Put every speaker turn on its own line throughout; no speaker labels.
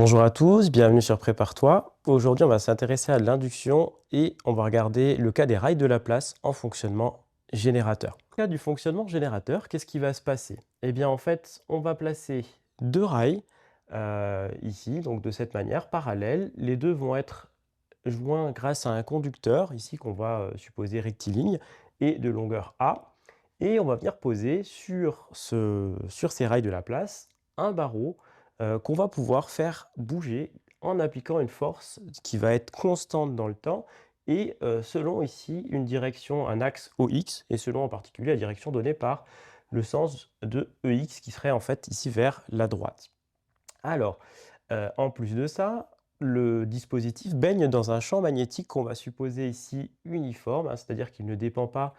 Bonjour à tous, bienvenue sur Prépare-toi. Aujourd'hui, on va s'intéresser à l'induction et on va regarder le cas des rails de Laplace en fonctionnement générateur. Dans le cas du fonctionnement générateur, qu'est-ce qui va se passer? Eh bien, en fait, on va placer deux rails ici, donc de cette manière, parallèles. Les deux vont être joints grâce à un conducteur, ici qu'on va supposer rectiligne, et de longueur A. Et on va venir poser sur ces rails de Laplace un barreau qu'on va pouvoir faire bouger en appliquant une force qui va être constante dans le temps et selon ici une direction, un axe OX, et selon en particulier la direction donnée par le sens de EX qui serait en fait ici vers la droite. Alors, en plus de ça, le dispositif baigne dans un champ magnétique qu'on va supposer ici uniforme, hein, c'est-à-dire qu'il ne dépend pas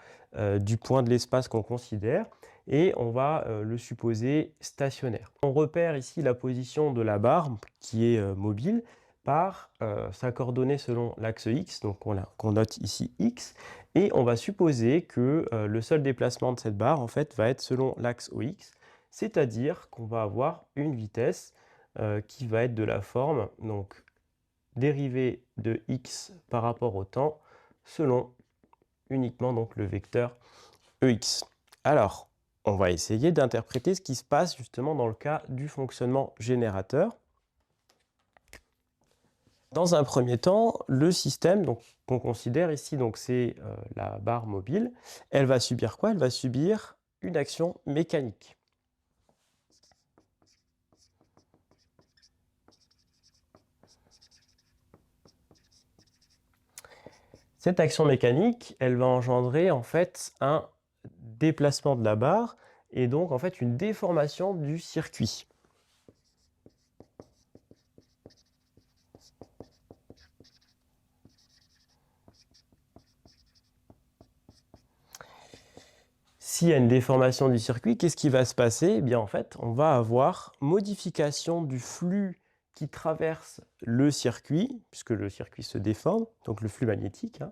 du point de l'espace qu'on considère, et on va le supposer stationnaire. On repère ici la position de la barre qui est mobile par sa coordonnée selon l'axe X, donc qu'on note ici X, et on va supposer que le seul déplacement de cette barre en fait va être selon l'axe OX, c'est-à-dire qu'on va avoir une vitesse qui va être de la forme, donc dérivée de x par rapport au temps, selon uniquement donc le vecteur EX. Alors, on va essayer d'interpréter ce qui se passe justement dans le cas du fonctionnement générateur. Dans un premier temps, le système qu'on considère ici, c'est la barre mobile, elle va subir quoi? Elle va subir une action mécanique. Cette action mécanique, elle va engendrer en fait un déplacement de la barre et donc en fait une déformation du circuit. S'il y a une déformation du circuit, qu'est-ce qui va se passer? Eh bien en fait, on va avoir modification du flux qui traverse le circuit, puisque le circuit se déforme, donc le flux magnétique, hein.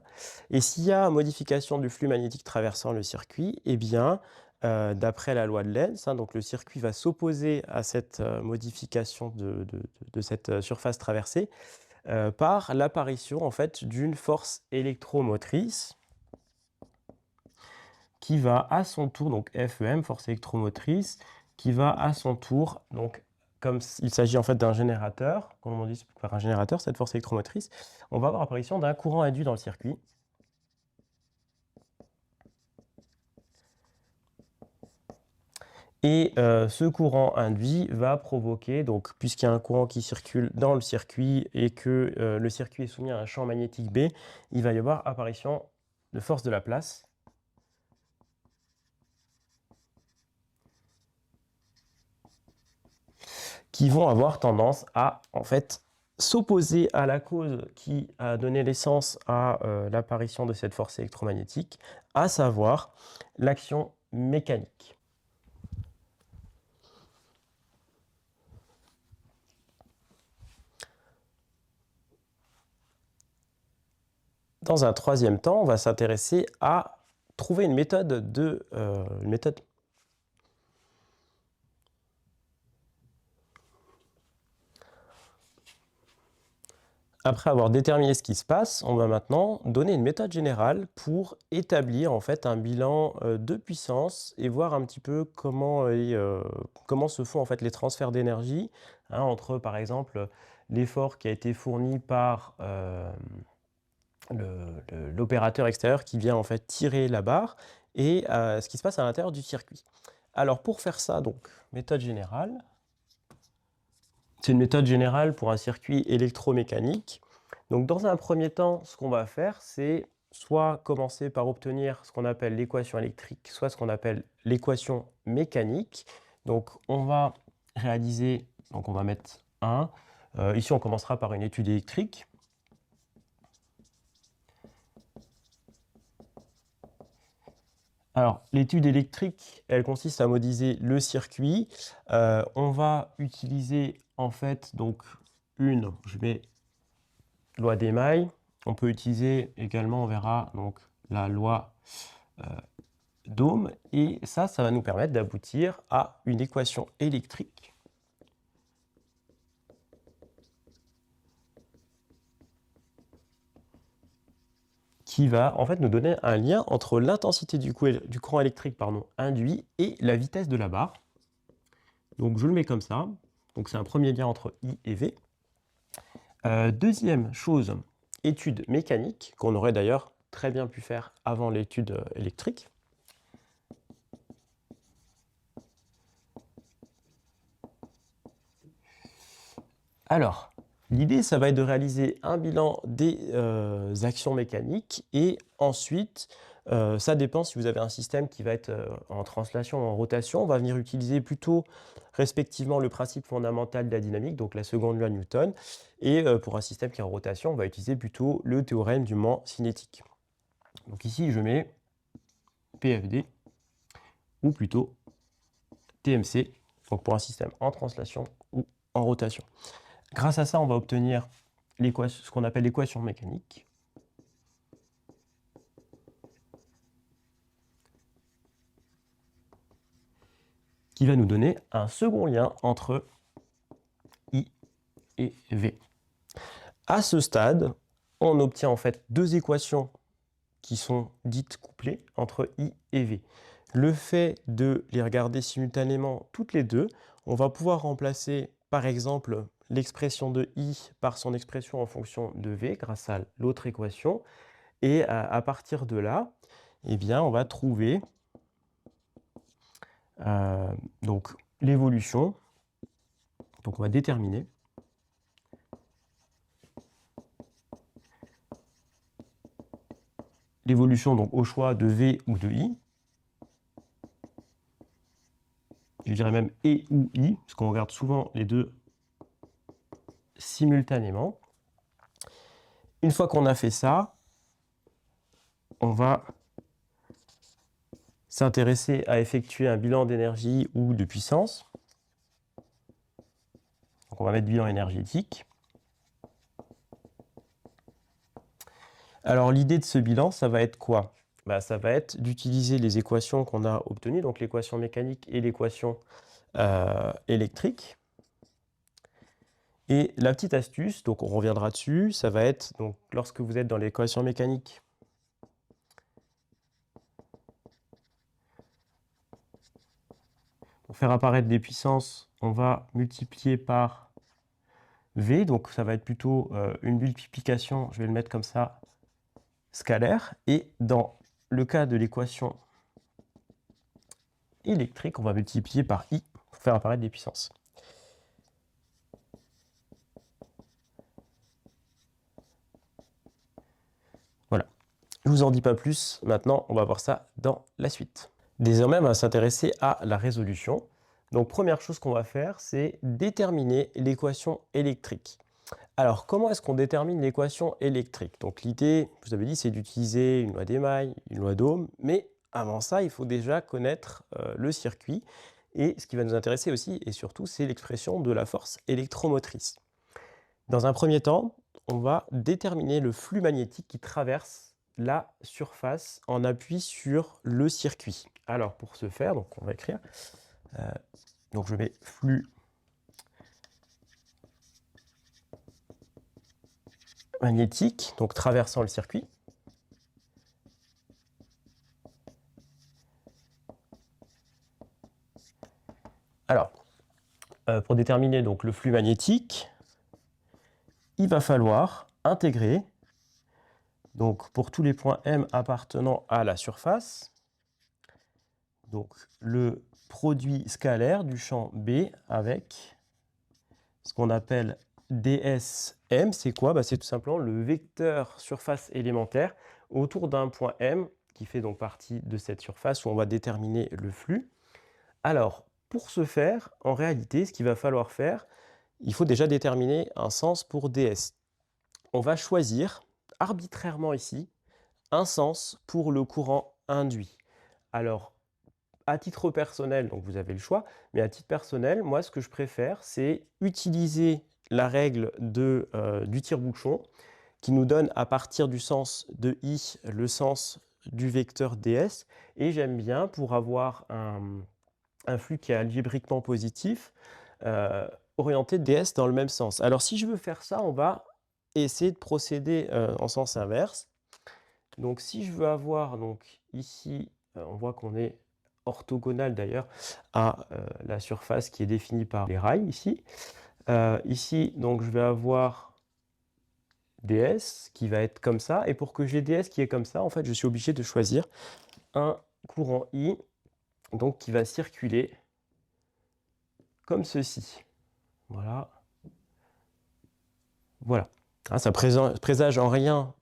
Et s'il y a modification du flux magnétique traversant le circuit, eh bien, d'après la loi de Lenz, hein, donc le circuit va s'opposer à cette modification de cette surface traversée par l'apparition en fait d'une force électromotrice qui va à son tour, donc FEM, force électromotrice, qui va à son tour, donc comme il s'agit en fait d'un générateur, comme on dit par un générateur, cette force électromotrice, on va avoir apparition d'un courant induit dans le circuit. Et ce courant induit va provoquer, donc puisqu'il y a un courant qui circule dans le circuit et que le circuit est soumis à un champ magnétique B, il va y avoir apparition de force de Laplace. Qui vont avoir tendance à, en fait, s'opposer à la cause qui a donné naissance à l'apparition de cette force électromagnétique, à savoir l'action mécanique. Dans un troisième temps, on va s'intéresser à trouver une méthode Après avoir déterminé ce qui se passe, on va maintenant donner une méthode générale pour établir en fait un bilan de puissance et voir un petit peu comment se font en fait les transferts d'énergie, hein, entre par exemple l'effort qui a été fourni par l'opérateur extérieur qui vient en fait tirer la barre et ce qui se passe à l'intérieur du circuit. Alors pour faire ça, donc méthode générale. C'est une méthode générale pour un circuit électromécanique. Donc dans un premier temps, ce qu'on va faire, c'est soit commencer par obtenir ce qu'on appelle l'équation électrique, soit ce qu'on appelle l'équation mécanique. Donc on va réaliser, donc on va mettre 1. Ici, on commencera par une étude électrique. Alors, l'étude électrique, elle consiste à modéliser le circuit. On va utiliser en fait donc je mets loi d'Émaille. On peut utiliser également, on verra donc la loi d'Ohm, et ça va nous permettre d'aboutir à une équation électrique qui va en fait nous donner un lien entre l'intensité du courant électrique pardon, induit et la vitesse de la barre. Donc je le mets comme ça. Donc c'est un premier lien entre I et V. Deuxième chose, étude mécanique, qu'on aurait d'ailleurs très bien pu faire avant l'étude électrique. Alors, l'idée, ça va être de réaliser un bilan des actions mécaniques et ensuite, ça dépend si vous avez un système qui va être en translation ou en rotation. On va venir utiliser plutôt respectivement le principe fondamental de la dynamique, donc la seconde loi de Newton, et pour un système qui est en rotation, on va utiliser plutôt le théorème du moment cinétique. Donc ici, je mets PFD ou plutôt TMC, donc pour un système en translation ou en rotation. Grâce à ça, on va obtenir ce qu'on appelle l'équation mécanique. Qui va nous donner un second lien entre I et V. À ce stade, on obtient en fait deux équations qui sont dites couplées entre I et V. Le fait de les regarder simultanément toutes les deux, on va pouvoir remplacer par exemple l'expression de I par son expression en fonction de V grâce à l'autre équation. Et à partir de là, eh bien, on va trouver donc l'évolution. Donc on va déterminer l'évolution donc au choix de V ou de I. Je dirais même E ou I, parce qu'on regarde souvent les deux simultanément. Une fois qu'on a fait ça, on va s'intéresser à effectuer un bilan d'énergie ou de puissance. Donc on va mettre bilan énergétique. Alors l'idée de ce bilan, ça va être quoi? Ça va être d'utiliser les équations qu'on a obtenues, donc l'équation mécanique et l'équation électrique. Et la petite astuce, donc on reviendra dessus, ça va être, donc lorsque vous êtes dans l'équation mécanique, pour faire apparaître des puissances, on va multiplier par V, donc ça va être plutôt une multiplication, je vais le mettre comme ça, scalaire. Et dans le cas de l'équation électrique, on va multiplier par I pour faire apparaître des puissances. Voilà. Je ne vous en dis pas plus, maintenant on va voir ça dans la suite. Désormais, on va s'intéresser à la résolution. Donc première chose qu'on va faire, c'est déterminer l'équation électrique. Alors, comment est-ce qu'on détermine l'équation électrique? Donc l'idée, je vous avais dit, c'est d'utiliser une loi d'Émaille, une loi d'Ohm, mais avant ça, il faut déjà connaître le circuit. Et ce qui va nous intéresser aussi, et surtout, c'est l'expression de la force électromotrice. Dans un premier temps, on va déterminer le flux magnétique qui traverse la surface en appui sur le circuit. Alors, pour ce faire, donc on va écrire, donc je mets flux magnétique, donc traversant le circuit. Alors, pour déterminer donc le flux magnétique, il va falloir intégrer, donc pour tous les points M appartenant à la surface, donc le produit scalaire du champ B avec ce qu'on appelle dsM. C'est quoi? C'est tout simplement le vecteur surface élémentaire autour d'un point M qui fait donc partie de cette surface où on va déterminer le flux. Alors, pour ce faire, en réalité, ce qu'il va falloir faire, il faut déjà déterminer un sens pour ds. On va choisir arbitrairement ici un sens pour le courant induit. Alors, à titre personnel, donc vous avez le choix, mais à titre personnel, moi, ce que je préfère, c'est utiliser la règle du tire-bouchon qui nous donne à partir du sens de I le sens du vecteur ds. Et j'aime bien, pour avoir un flux qui est algébriquement positif, orienter ds dans le même sens. Alors si je veux faire ça, on va essayer de procéder en sens inverse. Donc si je veux avoir donc ici, on voit qu'on est orthogonal d'ailleurs à, la surface qui est définie par les rails ici. Ici donc je vais avoir ds qui va être comme ça et pour que j'ai ds qui est comme ça, en fait, je suis obligé de choisir un courant I, donc qui va circuler comme ceci. Voilà. Voilà. Hein, ça présage en rien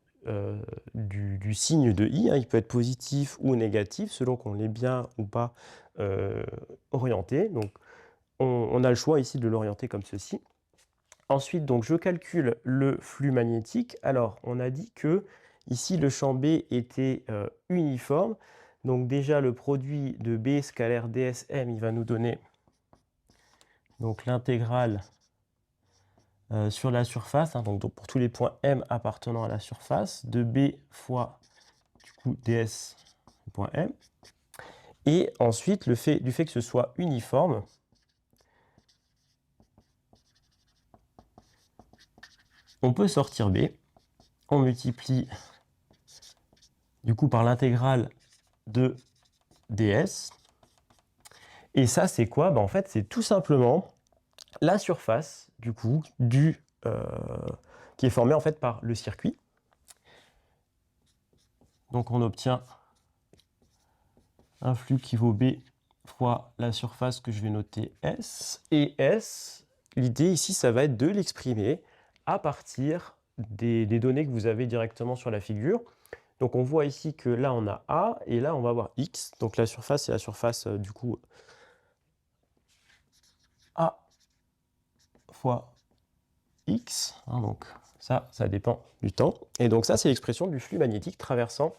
du signe de I, hein. Il peut être positif ou négatif selon qu'on est bien ou pas orienté. Donc on a le choix ici de l'orienter comme ceci. Ensuite, donc, je calcule le flux magnétique. Alors, on a dit que ici le champ B était uniforme. Donc déjà, le produit de B scalaire dsm, il va nous donner donc l'intégrale sur la surface, hein, donc pour tous les points M appartenant à la surface, de B fois du coup ds point M. Et ensuite, du fait que ce soit uniforme, on peut sortir B. On multiplie du coup par l'intégrale de ds. Et ça, c'est quoi? En fait, c'est tout simplement la surface, du coup, qui est formée en fait par le circuit. Donc on obtient un flux qui vaut B fois la surface que je vais noter S. Et S, l'idée ici, ça va être de l'exprimer à partir des données que vous avez directement sur la figure. Donc on voit ici que là on a A et là on va avoir X. Donc la surface, c'est la surface du coup A fois X. Hein, donc ça dépend du temps. Et donc ça, c'est l'expression du flux magnétique traversant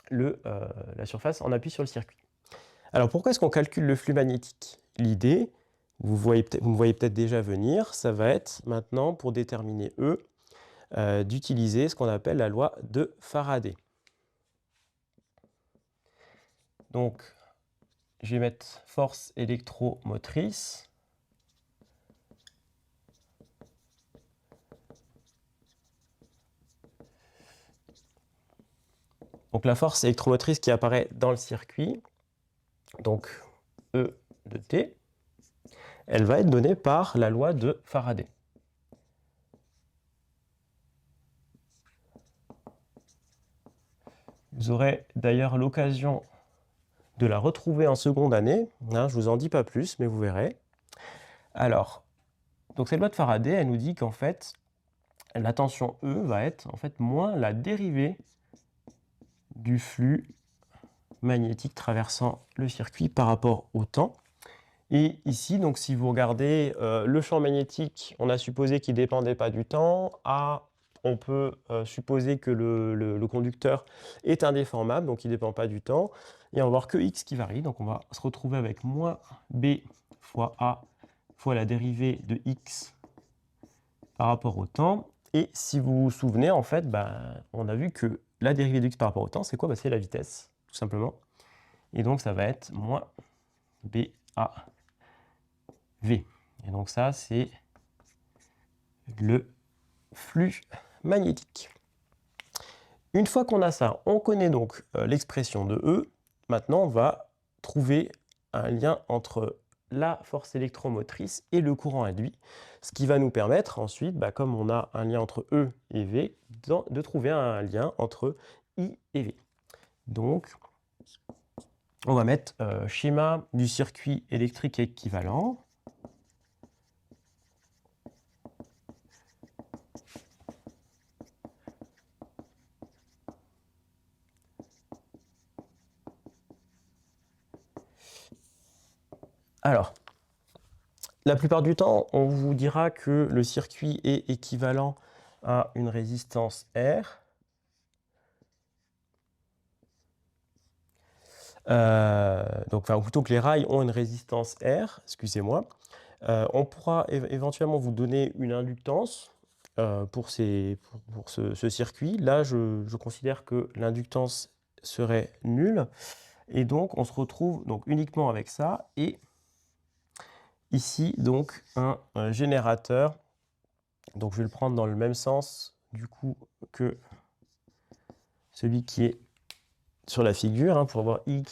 la surface en appui sur le circuit. Alors pourquoi est-ce qu'on calcule le flux magnétique? L'idée, vous me voyez peut-être déjà venir, ça va être maintenant pour déterminer E, d'utiliser ce qu'on appelle la loi de Faraday. Donc je vais mettre force électromotrice. Donc la force électromotrice qui apparaît dans le circuit, donc E de T, elle va être donnée par la loi de Faraday. Vous aurez d'ailleurs l'occasion de la retrouver en seconde année. Hein, je ne vous en dis pas plus, mais vous verrez. Alors, donc cette loi de Faraday, elle nous dit qu'en fait, la tension E va être en fait moins la dérivée du flux magnétique traversant le circuit par rapport au temps. Et ici, donc, si vous regardez le champ magnétique, on a supposé qu'il ne dépendait pas du temps. A, on peut supposer que le conducteur est indéformable, donc il ne dépend pas du temps. Et on va voir que X qui varie, donc on va se retrouver avec moins B fois A fois la dérivée de X par rapport au temps. Et si vous vous souvenez, en fait, on a vu que la dérivée de X par rapport au temps, c'est quoi? C'est la vitesse, tout simplement. Et donc, ça va être moins BA V. Et donc ça, c'est le flux magnétique. Une fois qu'on a ça, on connaît donc l'expression de E. Maintenant, on va trouver un lien entre la force électromotrice et le courant induit, ce qui va nous permettre ensuite, comme on a un lien entre E et V, de trouver un lien entre I et V. Donc, on va mettre schéma du circuit électrique équivalent. Alors, la plupart du temps, on vous dira que le circuit est équivalent à une résistance R. Enfin, plutôt que les rails ont une résistance R, excusez-moi. On pourra éventuellement vous donner une inductance pour ce circuit. Là, je considère que l'inductance serait nulle. Et donc, on se retrouve donc uniquement avec ça. Et ici, donc, un générateur. Donc, je vais le prendre dans le même sens, du coup, que celui qui est sur la figure, hein, pour voir I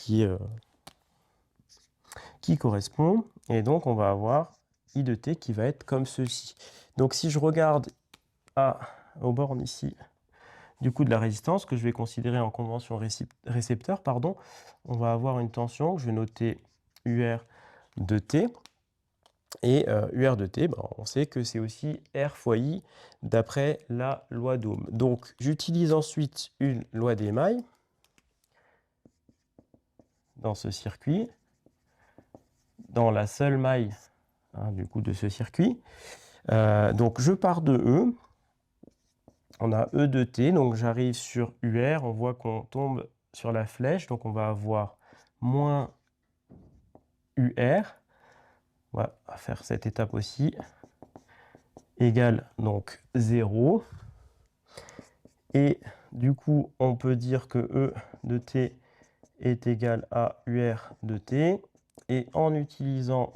qui correspond. Et donc, on va avoir I de t qui va être comme ceci. Donc, si je regarde aux bornes ici, du coup, de la résistance, que je vais considérer en convention récepteur, pardon, on va avoir une tension que je vais noter UR de t. Et UR de t, on sait que c'est aussi R fois I d'après la loi d'Ohm. Donc, j'utilise ensuite une loi d'émail dans ce circuit, dans la seule maille, hein, du coup, de ce circuit. Donc, je pars de E. On a E de t, donc j'arrive sur UR. On voit qu'on tombe sur la flèche, donc on va avoir moins UR. On va faire cette étape aussi. Égale donc 0. Et du coup, on peut dire que E de t est égal à UR de t. Et en utilisant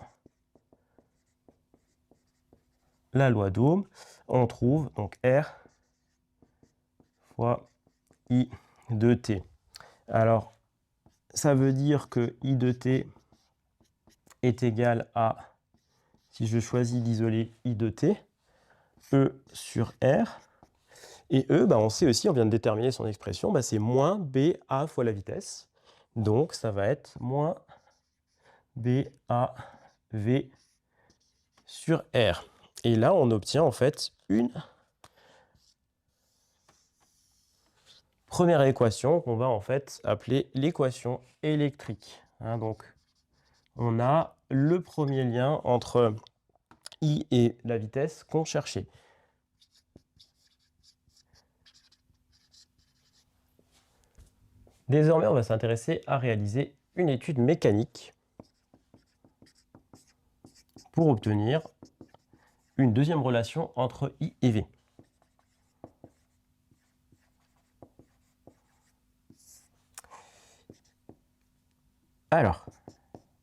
la loi d'Ohm, on trouve donc R fois I de t. Alors, ça veut dire que I de t est égal à, si je choisis d'isoler I de t, E sur R. Et E, on sait aussi, on vient de déterminer son expression, c'est moins BA fois la vitesse. Donc, ça va être moins BAV sur R. Et là, on obtient en fait une première équation qu'on va en fait appeler l'équation électrique. Hein, donc, on a le premier lien entre I et la vitesse qu'on cherchait. Désormais, on va s'intéresser à réaliser une étude mécanique pour obtenir une deuxième relation entre I et V. Alors,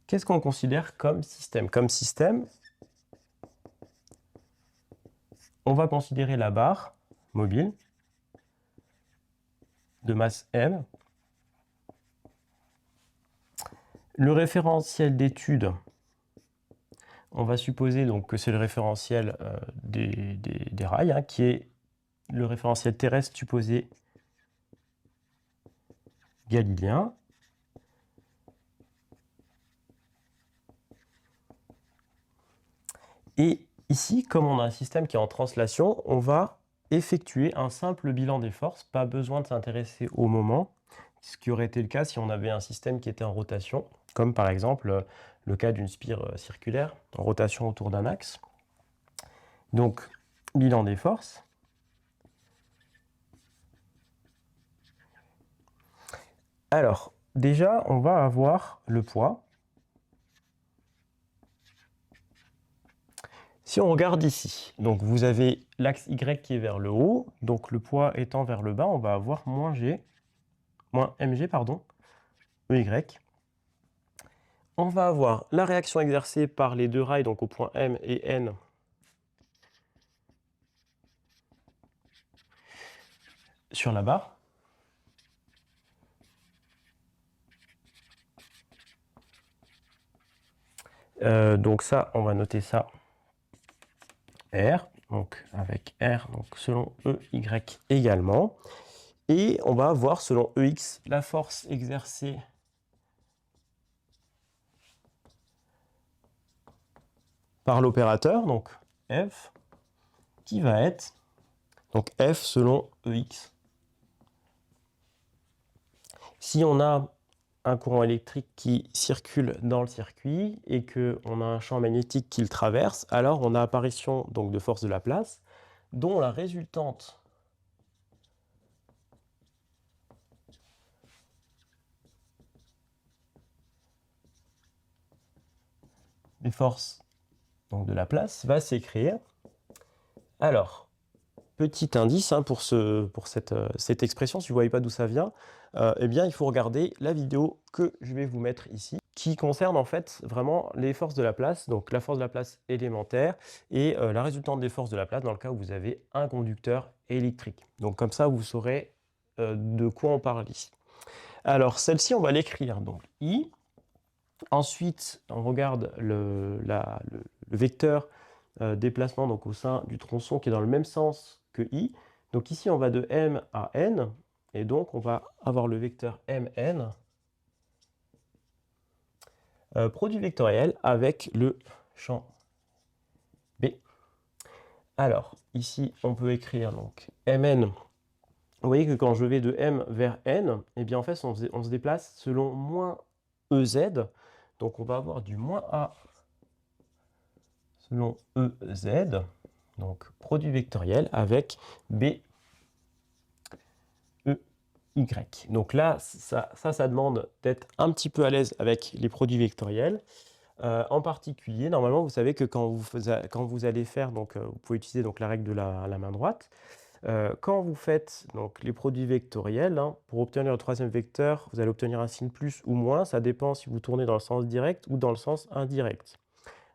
qu'est-ce qu'on considère comme système? Comme système, on va considérer la barre mobile de masse M. Le référentiel d'étude, on va supposer donc que c'est le référentiel des rails, hein, qui est le référentiel terrestre supposé galiléen. Et ici, comme on a un système qui est en translation, on va effectuer un simple bilan des forces, pas besoin de s'intéresser au moment, ce qui aurait été le cas si on avait un système qui était en rotation, comme par exemple le cas d'une spire circulaire en rotation autour d'un axe. Donc, bilan des forces. Alors, déjà, on va avoir le poids. Si on regarde ici, donc vous avez l'axe Y qui est vers le haut, donc le poids étant vers le bas, on va avoir moins mg, pardon, EY. On va avoir la réaction exercée par les deux rails, donc au point M et N, sur la barre. Donc ça, on va noter ça R, donc avec R, donc selon EY également. Et on va avoir selon EX la force exercée par l'opérateur, donc F, qui va être donc F selon EX. Si on a un courant électrique qui circule dans le circuit et qu'on a un champ magnétique qui le traverse, alors on a apparition donc de force de Laplace, dont la résultante des forces donc de Laplace va s'écrire. Alors, petit indice hein, pour cette expression, si vous ne voyez pas d'où ça vient, eh bien, il faut regarder la vidéo que je vais vous mettre ici, qui concerne en fait vraiment les forces de Laplace, donc la force de Laplace élémentaire et la résultante des forces de Laplace dans le cas où vous avez un conducteur électrique. Donc comme ça, vous saurez de quoi on parle ici. Alors, celle-ci, on va l'écrire, donc I. Ensuite, on regarde le vecteur déplacement donc, au sein du tronçon qui est dans le même sens que I. Donc ici, on va de M à N, et donc on va avoir le vecteur Mn, produit vectoriel avec le champ B. Alors, ici, on peut écrire donc Mn. Vous voyez que quand je vais de M vers N, eh bien en fait, on se déplace selon moins EZ. Donc on va avoir du moins A selon EZ, donc produit vectoriel avec B, E, Y. Donc là, ça demande d'être un petit peu à l'aise avec les produits vectoriels. En particulier, normalement, vous savez que quand vous allez faire, donc vous pouvez utiliser donc, la règle de la main droite. Quand vous faites donc, les produits vectoriels, hein, pour obtenir le troisième vecteur, vous allez obtenir un signe plus ou moins. Ça dépend si vous tournez dans le sens direct ou dans le sens indirect.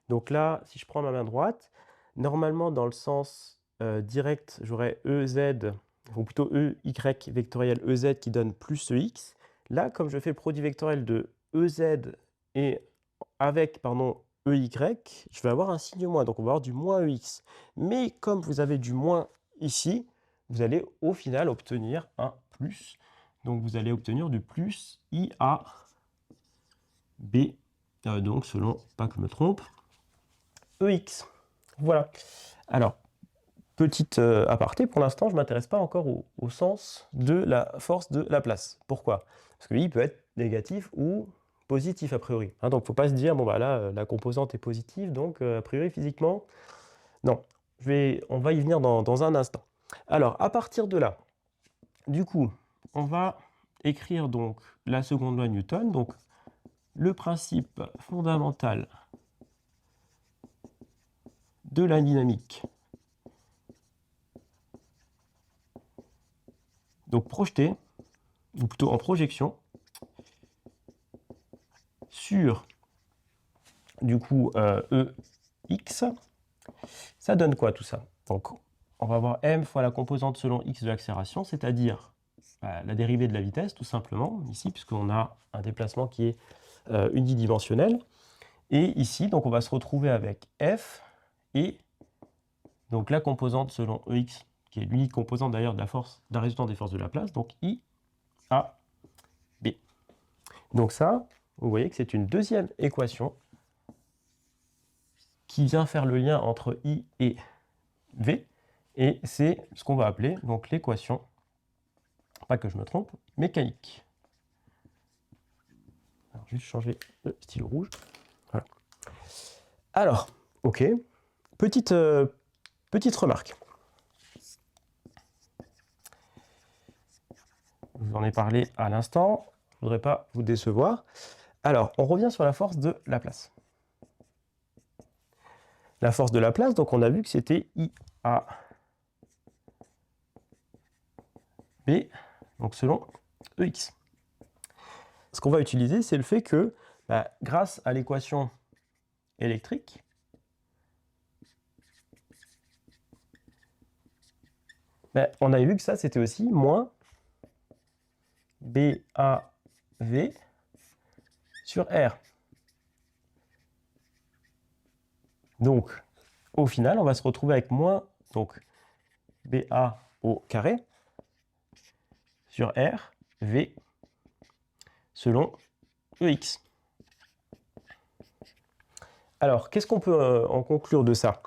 Donc là, si je prends ma main droite, normalement, dans le sens direct, j'aurai EZ, ou plutôt EY vectoriel EZ qui donne plus EX. Là, comme je fais le produit vectoriel de EZ et avec, pardon, EY, je vais avoir un signe moins, donc on va avoir du moins EX. Mais comme vous avez du moins ici, vous allez au final obtenir un plus. Donc vous allez obtenir du plus IA B, donc selon, pas que je me trompe, EX. Voilà. Alors, petite aparté, pour l'instant, je ne m'intéresse pas encore au sens de la force de Laplace. Pourquoi? Parce que lui, il peut être négatif ou positif a priori. Hein, donc, il ne faut pas se dire, bon, bah là, la composante est positive, donc a priori, physiquement, non. On va y venir dans un instant. Alors, à partir de là, du coup, on va écrire donc la seconde loi Newton, donc le principe fondamental de la dynamique. Donc projeté, ou plutôt en projection, sur du coup EX, ça donne quoi tout ça? Donc on va avoir m fois la composante selon x de l'accélération, c'est-à-dire la dérivée de la vitesse tout simplement, ici, puisqu'on a un déplacement qui est unidimensionnel. Et ici, donc on va se retrouver avec f et donc la composante selon EX, qui est l'unique composante d'ailleurs de la résultante des forces de Laplace, donc I A B. Donc ça, vous voyez que c'est une deuxième équation qui vient faire le lien entre I et V, et c'est ce qu'on va appeler donc l'équation, pas que je me trompe, mécanique. Alors, juste changer le stylo rouge. Voilà. Alors, ok, petite remarque. Je vous en ai parlé à l'instant, je ne voudrais pas vous décevoir. Alors, on revient sur la force de Laplace. La force de Laplace, donc on a vu que c'était IA B, donc selon EX. Ce qu'on va utiliser, c'est le fait que, grâce à l'équation électrique, on avait vu que ça, c'était aussi moins BAV sur R. Donc, au final, on va se retrouver avec moins donc, BA au carré sur R, V, selon EX. Alors, qu'est-ce qu'on peut en conclure de ça?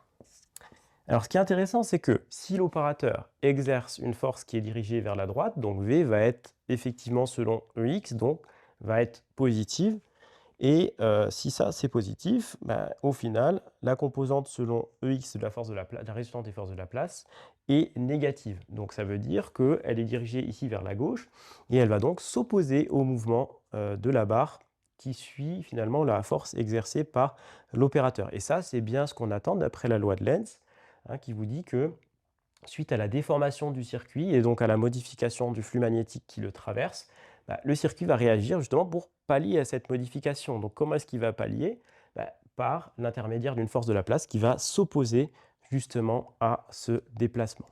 Alors, ce qui est intéressant, c'est que si l'opérateur exerce une force qui est dirigée vers la droite, donc V va être effectivement selon EX, donc va être positive. Et si ça, c'est positif, au final, la composante selon EX de la force de la résultante des forces de Laplace est négative. Donc ça veut dire qu'elle est dirigée ici vers la gauche, et elle va donc s'opposer au mouvement de la barre qui suit finalement la force exercée par l'opérateur. Et ça, c'est bien ce qu'on attend d'après la loi de Lenz, hein, qui vous dit que suite à la déformation du circuit et donc à la modification du flux magnétique qui le traverse, le circuit va réagir justement pour pallier à cette modification. Donc comment est-ce qu'il va pallier? Par l'intermédiaire d'une force de Laplace qui va s'opposer justement à ce déplacement.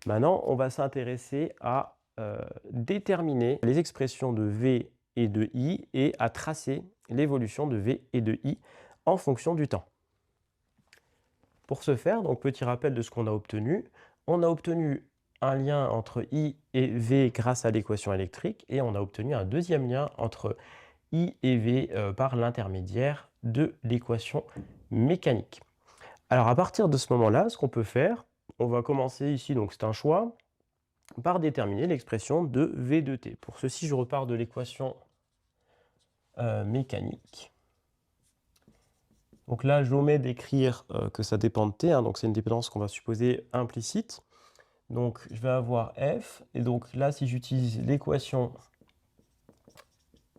Maintenant, on va s'intéresser à déterminer les expressions de V et de I et à tracer l'évolution de V et de I en fonction du temps. Pour ce faire, donc petit rappel de ce qu'on a obtenu. On a obtenu un lien entre I et V grâce à l'équation électrique et on a obtenu un deuxième lien entre I et V par l'intermédiaire de l'équation mécanique. Alors à partir de ce moment-là, ce qu'on peut faire, on va commencer ici, donc c'est un choix, par déterminer l'expression de V de t. Pour ceci, je repars de l'équation mécanique. Donc là, j'omets d'écrire que ça dépend de t, hein, donc c'est une dépendance qu'on va supposer implicite. Donc je vais avoir F, et donc là, si j'utilise l'équation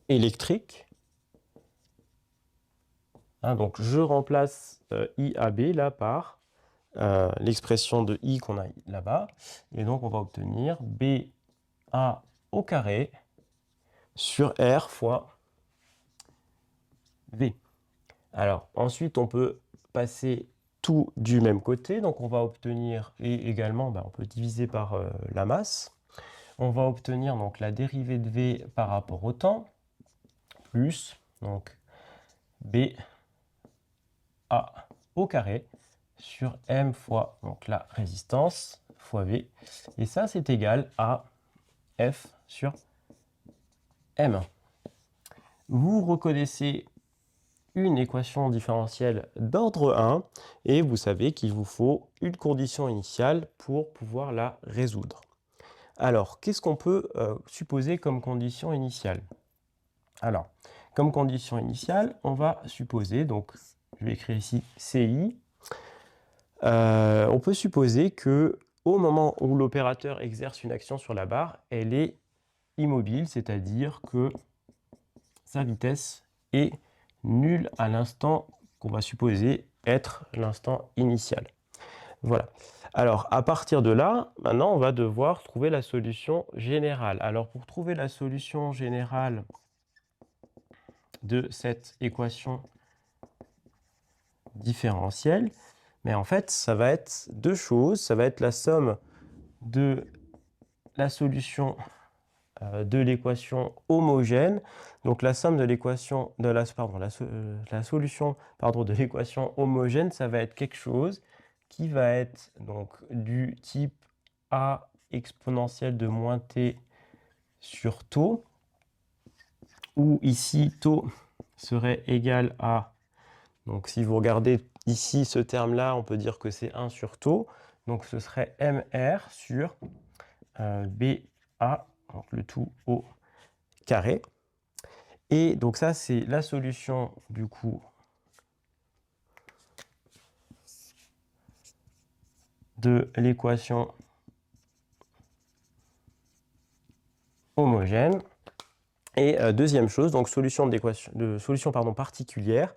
électrique, hein, donc je remplace I à B là par l'expression de I qu'on a là-bas, et donc on va obtenir BA au carré sur R fois V. Alors ensuite on peut passer tout du même côté, donc on va obtenir, et également on peut diviser par la masse, on va obtenir donc la dérivée de V par rapport au temps, plus donc BA au carré sur M fois donc la résistance fois V, et ça c'est égal à F sur M. Vous reconnaissez une équation différentielle d'ordre 1 et vous savez qu'il vous faut une condition initiale pour pouvoir la résoudre. Alors, qu'est-ce qu'on peut supposer comme condition initiale? Alors, comme condition initiale, on va supposer, donc je vais écrire ici CI, on peut supposer que au moment où l'opérateur exerce une action sur la barre, elle est immobile, c'est-à-dire que sa vitesse est nulle à l'instant qu'on va supposer être l'instant initial. Voilà. Alors, à partir de là, maintenant, on va devoir trouver la solution générale. Alors, pour trouver la solution générale de cette équation différentielle, mais en fait, ça va être deux choses. Ça va être la somme de la solution de l'équation homogène. Donc la somme de l'équation de la solution de l'équation homogène, ça va être quelque chose qui va être donc du type a exponentielle de moins t sur taux, où ici taux serait égal à, donc si vous regardez ici ce terme-là, on peut dire que c'est 1 sur taux, donc ce serait mr sur BA, donc le tout au carré. Et donc ça, c'est la solution du coup de l'équation homogène. Et deuxième chose, donc solution particulière,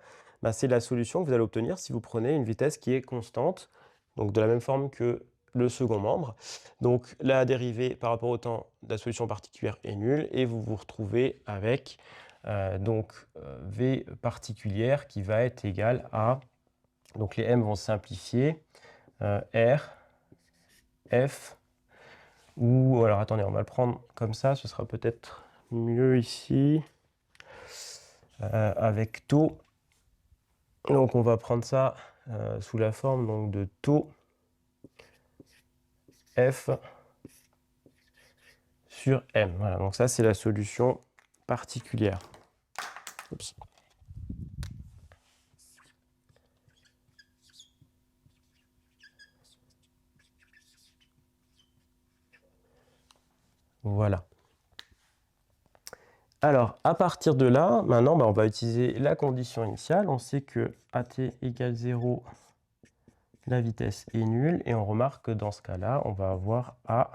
c'est la solution que vous allez obtenir si vous prenez une vitesse qui est constante, donc de la même forme que le second membre. Donc la dérivée par rapport au temps de la solution particulière est nulle et vous vous retrouvez avec V particulière qui va être égale à, donc les M vont se simplifier, R, F, ou alors attendez, on va le prendre comme ça, ce sera peut-être mieux ici, avec taux. Donc on va prendre ça sous la forme donc, de taux F sur M. Voilà, donc ça c'est la solution particulière. Oups. Voilà. Alors, à partir de là, maintenant, on va utiliser la condition initiale. On sait que AT égale 0, la vitesse est nulle. Et on remarque que dans ce cas-là, on va avoir A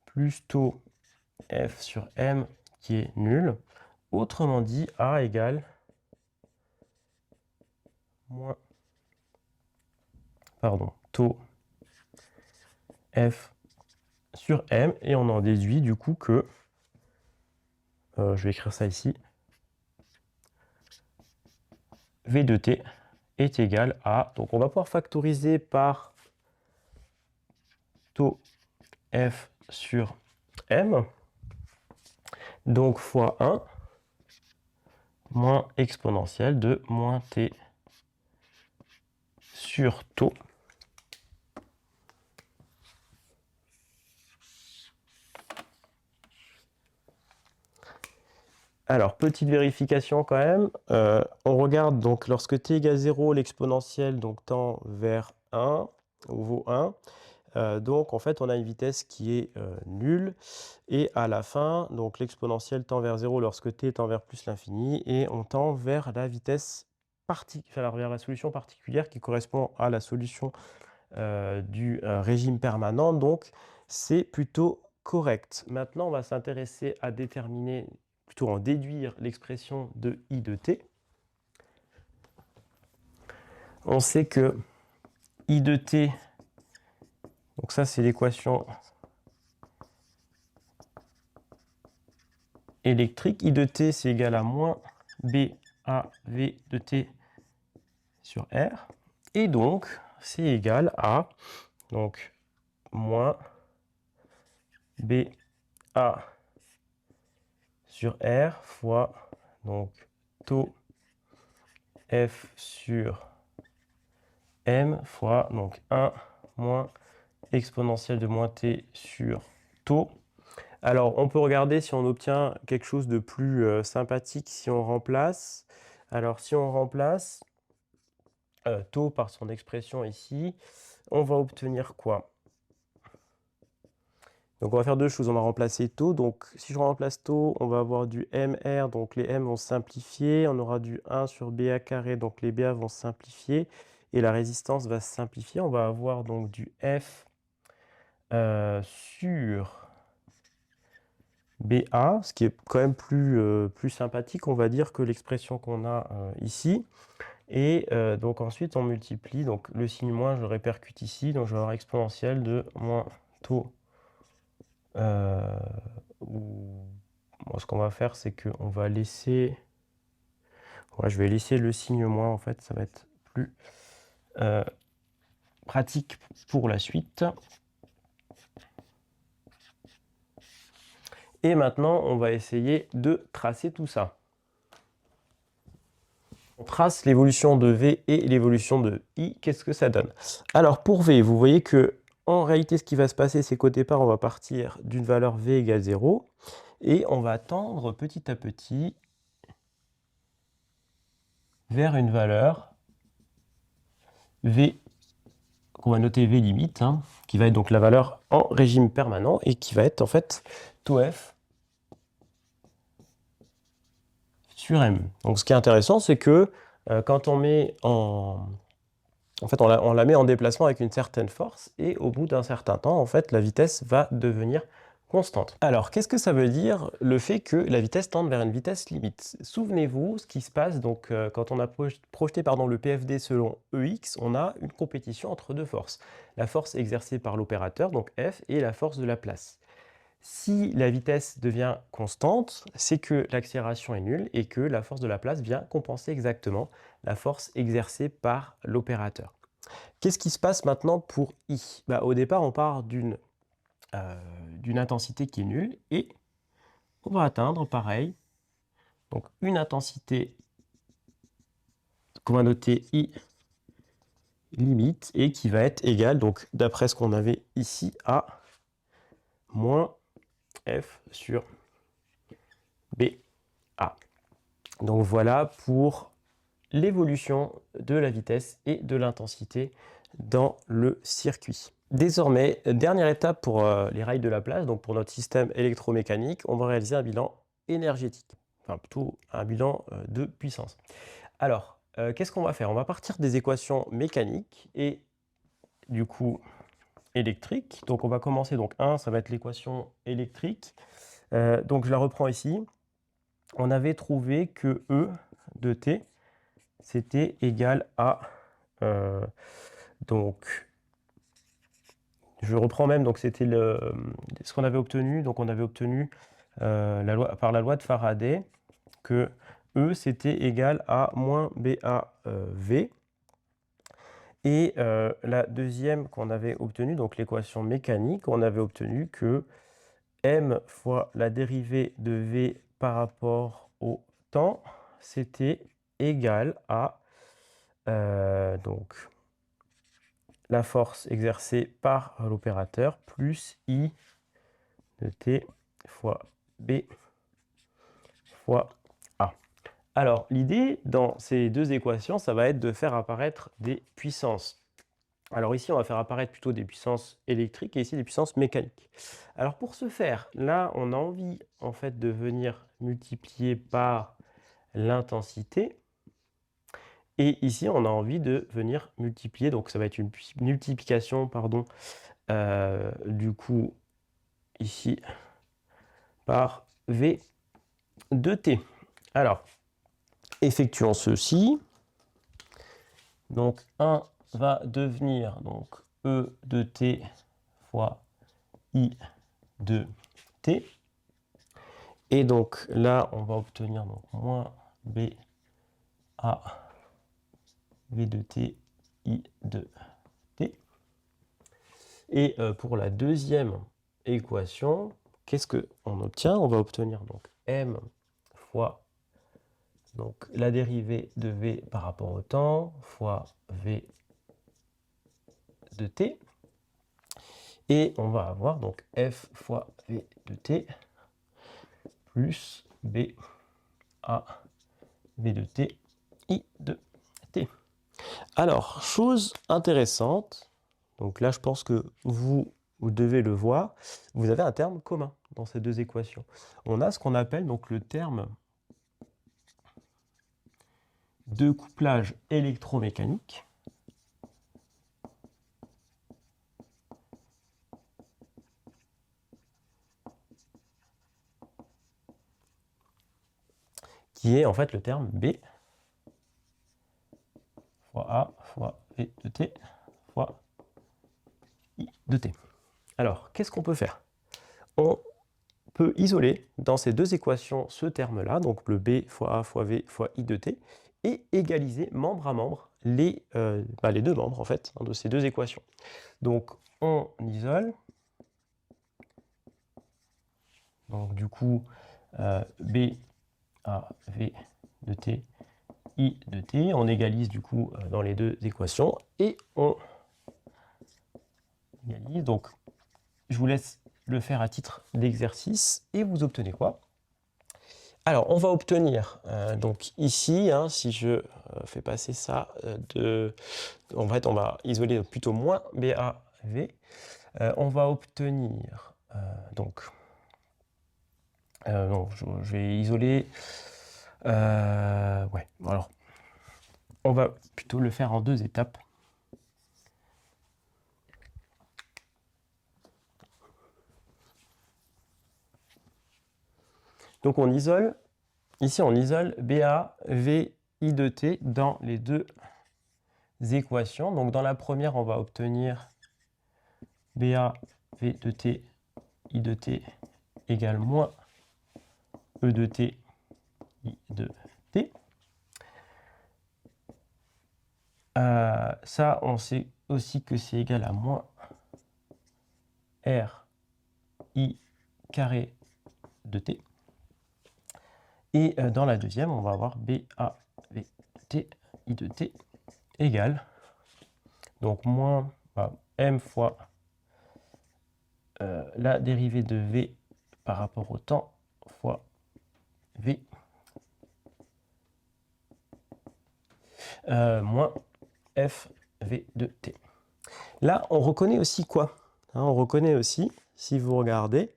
plus taux F sur M qui est nul. Autrement dit, A égale moins, taux F sur M. Et on en déduit du coup que, je vais écrire ça ici, V de t est égal à, donc on va pouvoir factoriser par taux F sur m, donc fois 1, moins exponentielle de moins t sur taux. Alors, petite vérification quand même. On regarde donc lorsque t égale 0, l'exponentielle donc tend vers 1, ou vaut 1. Donc en fait, on a une vitesse qui est nulle. Et à la fin, donc l'exponentielle tend vers 0 lorsque t tend vers plus l'infini. Et on tend vers la vitesse alors vers la solution particulière qui correspond à la solution du régime permanent. Donc c'est plutôt correct. Maintenant, on va s'intéresser à déterminer, plutôt en déduire l'expression de i de t. On sait que i de t, donc ça c'est l'équation électrique. I de t c'est égal à moins BAV de t sur R. Et donc c'est égal à donc moins BA sur R fois donc taux F sur M fois donc 1 moins exponentielle de moins t sur taux. Alors, on peut regarder si on obtient quelque chose de plus sympathique si on remplace. Alors, si on remplace taux par son expression ici, on va obtenir quoi? Donc, on va faire deux choses. On va remplacer taux. Donc, si je remplace taux, on va avoir du MR. Donc, les M vont simplifier. On aura du 1 sur BA carré. Donc, les BA vont simplifier. Et la résistance va se simplifier. On va avoir donc du F sur BA, ce qui est quand même plus sympathique, on va dire, que l'expression qu'on a ici. Et donc ensuite, on multiplie. Donc le signe moins, je le répercute ici. Donc je vais avoir exponentielle de moins taux. Bon, ce qu'on va faire, c'est qu'on va laisser... Ouais, je vais laisser le signe moins, en fait. Ça va être plus pratique pour la suite. Et maintenant, on va essayer de tracer tout ça. On trace l'évolution de V et l'évolution de I. Qu'est-ce que ça donne? Alors, pour V, vous voyez que en réalité, ce qui va se passer, c'est qu'au départ, on va partir d'une valeur V égale 0. Et on va tendre petit à petit vers une valeur V, qu'on va noter V limite, hein, qui va être donc la valeur en régime permanent et qui va être en fait taux F sur M. Donc ce qui est intéressant, c'est que quand on met en fait, on la met en déplacement avec une certaine force et au bout d'un certain temps, en fait, la vitesse va devenir constante. Alors, qu'est-ce que ça veut dire le fait que la vitesse tende vers une vitesse limite? Souvenez-vous, ce qui se passe donc quand on a projeté le PFD selon EX, on a une compétition entre deux forces. La force exercée par l'opérateur, donc F, et la force de la place. Si la vitesse devient constante, c'est que l'accélération est nulle et que la force de la place vient compenser exactement la force exercée par l'opérateur. Qu'est-ce qui se passe maintenant pour I? Au départ, on part d'une intensité qui est nulle et on va atteindre, pareil, donc une intensité qu'on va noter I limite et qui va être égale, donc d'après ce qu'on avait ici, à moins F sur BA. Donc voilà pour l'évolution de la vitesse et de l'intensité dans le circuit. Désormais, dernière étape pour les rails de Laplace, donc pour notre système électromécanique, on va réaliser un bilan énergétique, enfin plutôt un bilan de puissance. Alors, qu'est-ce qu'on va faire? On va partir des équations mécaniques et du coup électriques. Donc on va commencer, donc 1, ça va être l'équation électrique. Donc je la reprends ici. On avait trouvé que E de t, c'était égal à... donc, je reprends même, donc c'était ce qu'on avait obtenu. Donc on avait obtenu par la loi de Faraday que E c'était égal à moins BAV. Et la deuxième qu'on avait obtenue, donc l'équation mécanique, on avait obtenu que m fois la dérivée de v par rapport au temps, c'était égal à donc la force exercée par l'opérateur plus I de t fois B fois A. Alors, l'idée dans ces deux équations, ça va être de faire apparaître des puissances. Alors ici, on va faire apparaître plutôt des puissances électriques et ici des puissances mécaniques. Alors pour ce faire, là, on a envie en fait de venir multiplier par l'intensité. Et ici, on a envie de venir multiplier, donc ça va être une multiplication, pardon, du coup, ici, par V de T. Alors, effectuons ceci. Donc 1 va devenir donc E de T fois I de T. Et donc là, on va obtenir donc moins B A V de T I de T. Et pour la deuxième équation, qu'est-ce qu'on obtient? On va obtenir donc M fois donc, la dérivée de V par rapport au temps fois V de T. Et on va avoir donc F fois V de T plus B A V de T I de T. Alors, chose intéressante, donc là je pense que vous devez le voir, vous avez un terme commun dans ces deux équations. On a ce qu'on appelle donc le terme de couplage électromécanique. Qui est en fait le terme B fois A fois V de T fois I de T. Alors, qu'est-ce qu'on peut faire? On peut isoler dans ces deux équations ce terme-là, donc le B fois A fois V fois I de T, et égaliser membre à membre les deux membres en fait de ces deux équations. Donc on isole. Donc du coup B A V de T I de T, on égalise du coup dans les deux équations et on égalise. Donc je vous laisse le faire à titre d'exercice et vous obtenez quoi? Alors, on va obtenir, donc ici, hein, si je fais passer ça en fait, on va isoler plutôt moins BAV. On va obtenir, donc, non, je vais isoler, ouais, alors, on va plutôt le faire en deux étapes. Donc, on isole, ici, on isole BAV I de T dans les deux équations. Donc, dans la première, on va obtenir BA V de T I de T égale moins E de T I de T. Ça, on sait aussi que c'est égal à moins R I carré de T. Et dans la deuxième, on va avoir BA V T I de T égale donc moins M fois la dérivée de V par rapport au temps fois V moins F V de T. Là, on reconnaît aussi quoi? Hein, on reconnaît aussi, si vous regardez,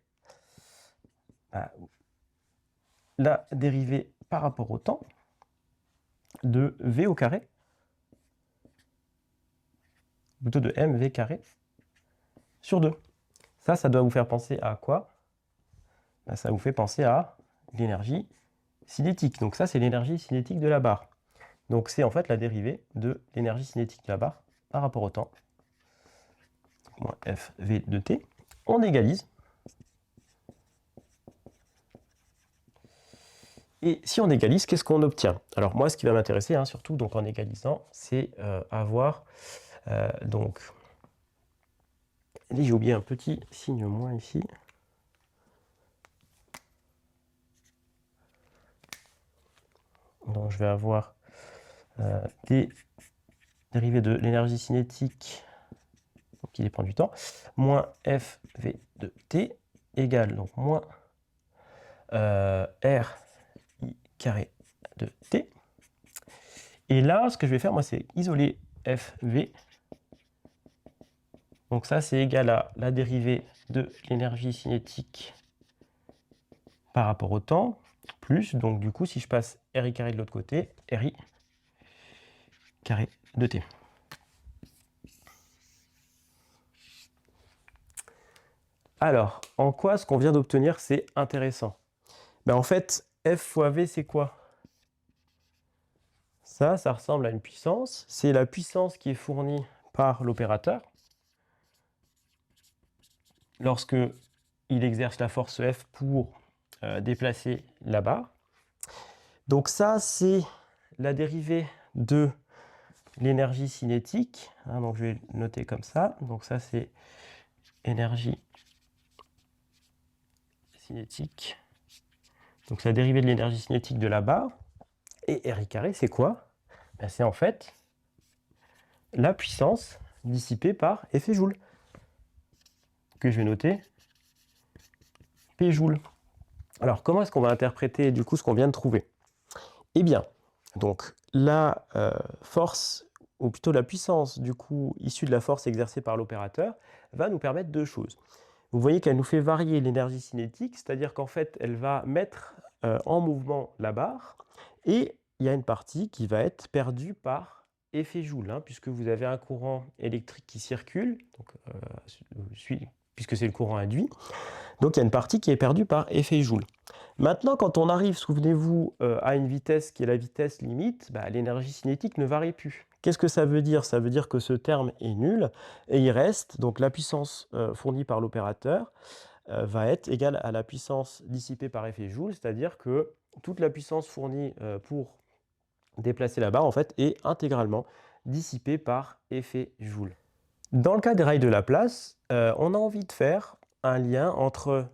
la dérivée par rapport au temps de V au carré, plutôt de mv carré, sur 2. Ça doit vous faire penser à quoi? Ça vous fait penser à l'énergie cinétique. Donc ça, c'est l'énergie cinétique de la barre. Donc c'est en fait la dérivée de l'énergie cinétique de la barre par rapport au temps. Donc, moins FV de t. On égalise. Et si on égalise, qu'est-ce qu'on obtient? Alors moi, ce qui va m'intéresser, hein, surtout donc en égalisant, c'est avoir donc... J'ai oublié un petit signe moins ici. Donc je vais avoir d dérivée de l'énergie cinétique, donc qui dépend du temps, moins FV de T égale donc moins R I carré de T. Et là, ce que je vais faire, moi, c'est isoler FV. Donc ça, c'est égal à la dérivée de l'énergie cinétique par rapport au temps, plus, donc du coup, si je passe RI carré de l'autre côté, RI carré de T. Alors, en quoi ce qu'on vient d'obtenir, c'est intéressant? Ben, en fait, F fois V, c'est quoi? Ça ressemble à une puissance. C'est la puissance qui est fournie par l'opérateur lorsque il exerce la force F pour déplacer la barre. Donc ça, c'est la dérivée de l'énergie cinétique. Hein, donc je vais le noter comme ça. Donc ça, c'est énergie cinétique. Donc c'est la dérivée de l'énergie cinétique de la barre. Et RI carré, c'est quoi? Ben, c'est en fait la puissance dissipée par effet Joule, que je vais noter P Joule. Alors, comment est-ce qu'on va interpréter du coup ce qu'on vient de trouver? Eh bien, donc la force, ou plutôt la puissance du coup issue de la force exercée par l'opérateur, va nous permettre deux choses. Vous voyez qu'elle nous fait varier l'énergie cinétique, c'est-à-dire qu'en fait, elle va mettre en mouvement la barre, et il y a une partie qui va être perdue par effet Joule, hein, puisque vous avez un courant électrique qui circule, donc, puisque c'est le courant induit. Donc il y a une partie qui est perdue par effet Joule. Maintenant, quand on arrive, souvenez-vous, à une vitesse qui est la vitesse limite, bah, l'énergie cinétique ne varie plus. Qu'est-ce que ça veut dire? Ça veut dire que ce terme est nul, et il reste, donc la puissance fournie par l'opérateur va être égale à la puissance dissipée par effet Joule, c'est-à-dire que toute la puissance fournie pour déplacer la barre, en fait, est intégralement dissipée par effet Joule. Dans le cas des rails de Laplace, on a envie de faire un lien entre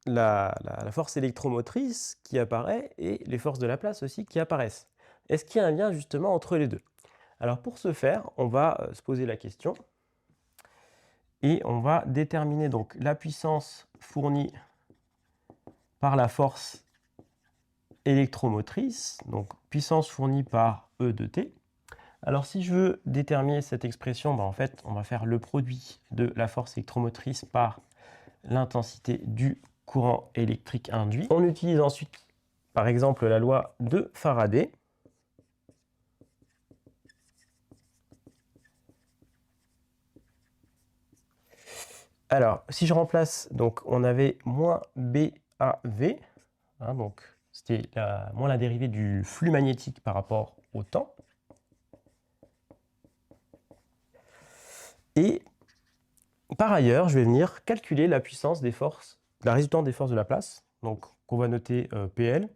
la force électromotrice qui apparaît et les forces de Laplace aussi qui apparaissent. Est-ce qu'il y a un lien justement entre les deux? Alors pour ce faire, on va se poser la question et on va déterminer donc la puissance fournie par la force électromotrice, donc puissance fournie par E de t. Alors si je veux déterminer cette expression, en fait on va faire le produit de la force électromotrice par l'intensité du courant électrique induit. On utilise ensuite par exemple la loi de Faraday. Alors si je remplace, donc on avait moins BAV, hein, donc c'était moins la dérivée du flux magnétique par rapport au temps. Et par ailleurs, je vais venir calculer la puissance des forces, la résultante des forces de Laplace, donc qu'on va noter PL.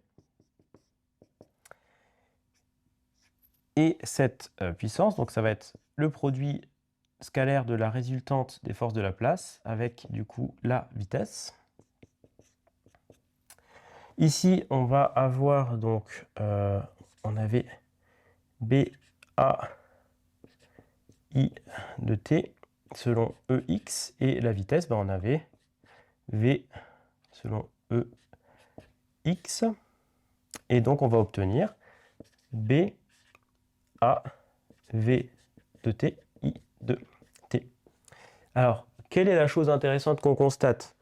Et cette puissance, donc ça va être le produit scalaire de la résultante des forces de Laplace avec du coup la vitesse. Ici, on va avoir donc, on avait BAI de t selon EX, et la vitesse, on avait V selon EX, et donc on va obtenir BAV de t, I de t. Alors, quelle est la chose intéressante qu'on constate?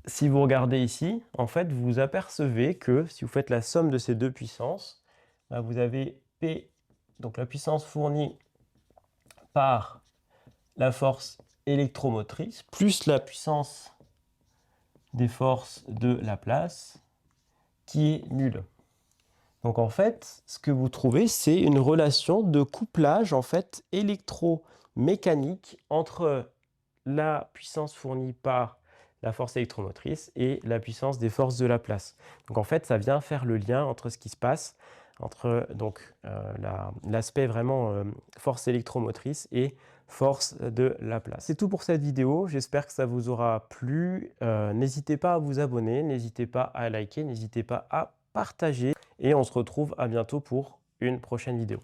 Si vous regardez ici, en fait, vous apercevez que si vous faites la somme de ces deux puissances, vous avez P, donc la puissance fournie par la force électromotrice, plus la puissance des forces de Laplace, qui est nulle. Donc en fait, ce que vous trouvez, c'est une relation de couplage en fait électromécanique entre la puissance fournie par la force électromotrice et la puissance des forces de Laplace. Donc en fait, ça vient faire le lien entre ce qui se passe, entre donc l'aspect vraiment force électromotrice et force de Laplace. C'est tout pour cette vidéo, j'espère que ça vous aura plu. N'hésitez pas à vous abonner, n'hésitez pas à liker, n'hésitez pas à partager. et on se retrouve à bientôt pour une prochaine vidéo.